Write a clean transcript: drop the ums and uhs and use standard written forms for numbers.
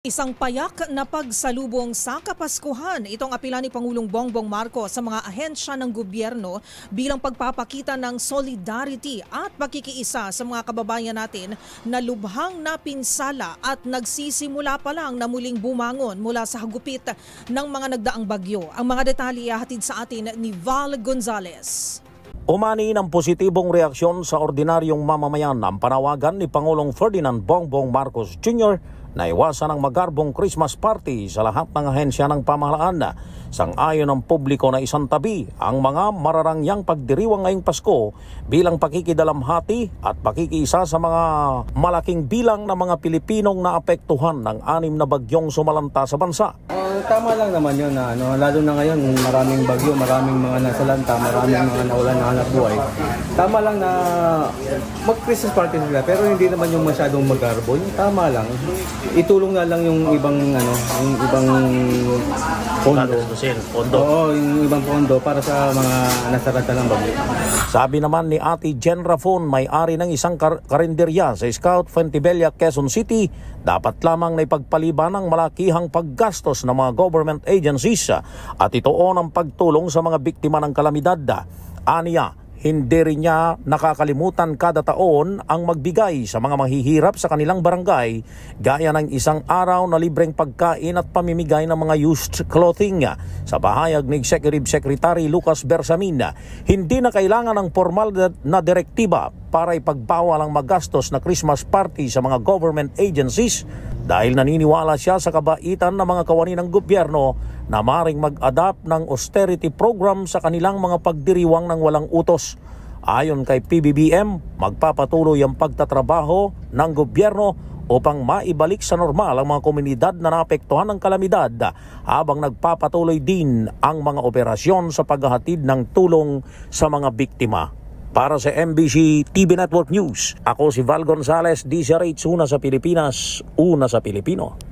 Isang payak na pagsalubong sa Kapaskuhan, itong apila ni Pangulong Bongbong Marcos sa mga ahensya ng gobyerno bilang pagpapakita ng solidarity at pakikiisa sa mga kababayan natin na lubhang napinsala at nagsisimula pa lang na muling bumangon mula sa hagupit ng mga nagdaang bagyo. Ang mga detalye ihahatid sa atin ni Val Gonzales. Umani ng positibong reaksyon sa ordinaryong mamamayan ang panawagan ni Pangulong Ferdinand Bongbong Marcos Jr. na iwasan ang magarbong Christmas party sa lahat ng ahensya ng pamahalaan. Sang-ayon ng publiko na isang tabi ang mga mararangyang pagdiriwang ngayong Pasko bilang pakikidalamhati at pakikiisa sa mga malaking bilang ng mga Pilipinong naapektuhan ng 6 na bagyong sumalanta sa bansa. Tama lang naman yun na lalo na ngayon maraming bagyo, maraming mga nasalanta, maraming mga nawalan ng hanap buhay. Tama lang na mag-Christmas party sila pero hindi naman yung masyadong magarbo. Tama lang. Itulong na lang yung ibang yung ibang pondo. Oo, yung ibang pondo para sa mga nasalanta ng bagyo. Sabi naman ni Ate Jen Rafon, may-ari ng isang karinderya sa Scout Fuentebella, Quezon City, dapat lamang na ipagpaliban ng malakihang paggastos ng mga government agencies at itoon ang pagtulong sa mga biktima ng kalamidad. Aniya, hindi rin niya nakakalimutan kada taon ang magbigay sa mga mahihirap sa kanilang barangay gaya ng isang araw na libreng pagkain at pamimigay ng mga used clothing. Sa pahayag ni Executive Secretary Lucas Bersamin, hindi na kailangan ng formal na direktiba para ipagbawal ang magastos na Christmas party sa mga government agencies dahil naniniwala siya sa kabaitan ng mga kawani ng gobyerno na maring mag-adapt ng austerity program sa kanilang mga pagdiriwang ng walang utos. Ayon kay PBBM, magpapatuloy ang pagtatrabaho ng gobyerno upang maibalik sa normal ang mga komunidad na naapektuhan ng kalamidad habang nagpapatuloy din ang mga operasyon sa paghahatid ng tulong sa mga biktima. Para sa MBC TV Network News, ako si Val Gonzales, DZRH, una sa Pilipinas, una sa Pilipino.